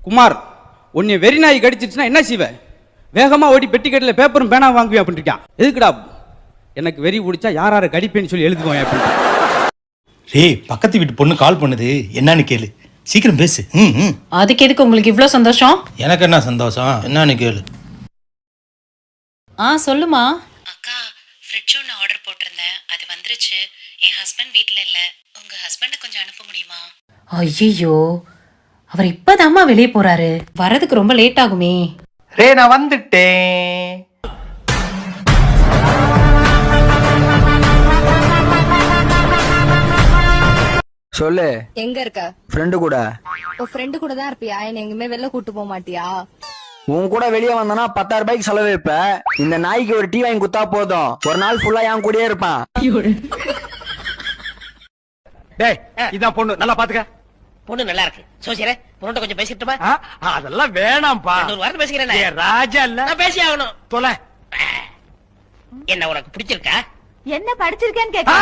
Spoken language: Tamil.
குமார், உன்னை வெறி நாய் கடிச்சிருச்சுன்னா என்ன செய்வ? வேகமா ஓடி பெட்டி கட்டில பேப்பரும் பேனா வாங்குவேன் அப்படின்னு இருக்கான். எதுக்குடா? எனக்கு வெறி பிடிச்சா யார் யாரை கடிப்பேன்னு சொல்லி எழுதுவோம் அப்படின்னு. ஏய், பக்கத்து வீட்டு பொண்ணு கால் பண்ணுது, என்னன்னு கேளு. சீக்கிரம் பேசு. அதுக்கு எதுக்கு உங்களுக்கு இவ்ளோ சந்தோஷம்? எனக்கு என்ன சந்தோஷம், என்னன்னு கேளு. சொல்லுமா. அக்கா, ஃப்ரிட்ஜ் ஒன்று ஆர்டர் போட்டிருந்தேன், அது வந்துருச்சு. என் ஹஸ்பண்ட் வீட்டில் இல்லை. உங்க ஹஸ்பண்டை கொஞ்சம் அனுப்ப முடியுமா? ஐயோ, அவர் இப்பதாம்மா வெளியே போறாரு, வரதுக்கு ரொம்ப லேட் ஆகுமே. நான் வந்துட்டேன். சொல்லு. எங்க இருக்க? ஃப்ரெண்டு கூட. ஃப்ரெண்டு கூட தான் இருப்பியா? என்ன எங்குமே வெளில கூட்டு போக மாட்டியா? உன் கூட வெளியே வந்தனா 10,000 ரூபாய்க்கு செலவு வைப்ப. இந்த நாய்க்கு ஒரு டீ வாங்கி குத்தா போதும், ஒரு நாள் ஃபுல்லா என் கூடயே இருப்பான். டேய், இதான் பொண்ணு, நல்லா பாத்துக்க. பொண்ணு நல்லா இருக்கு. சோசியரே, பொண்ணு கொஞ்சம் பேசிட்டுமா? அதெல்லாம் வேணாம்பா. ஒரு வாரம் பேசிக்கிறேன். ராஜா இல்ல, நான் பேசி ஆகணும். தொலை. என்ன உனக்கு பிடிச்சிருக்கா? என்ன படிச்சிருக்கேன்னு கேட்க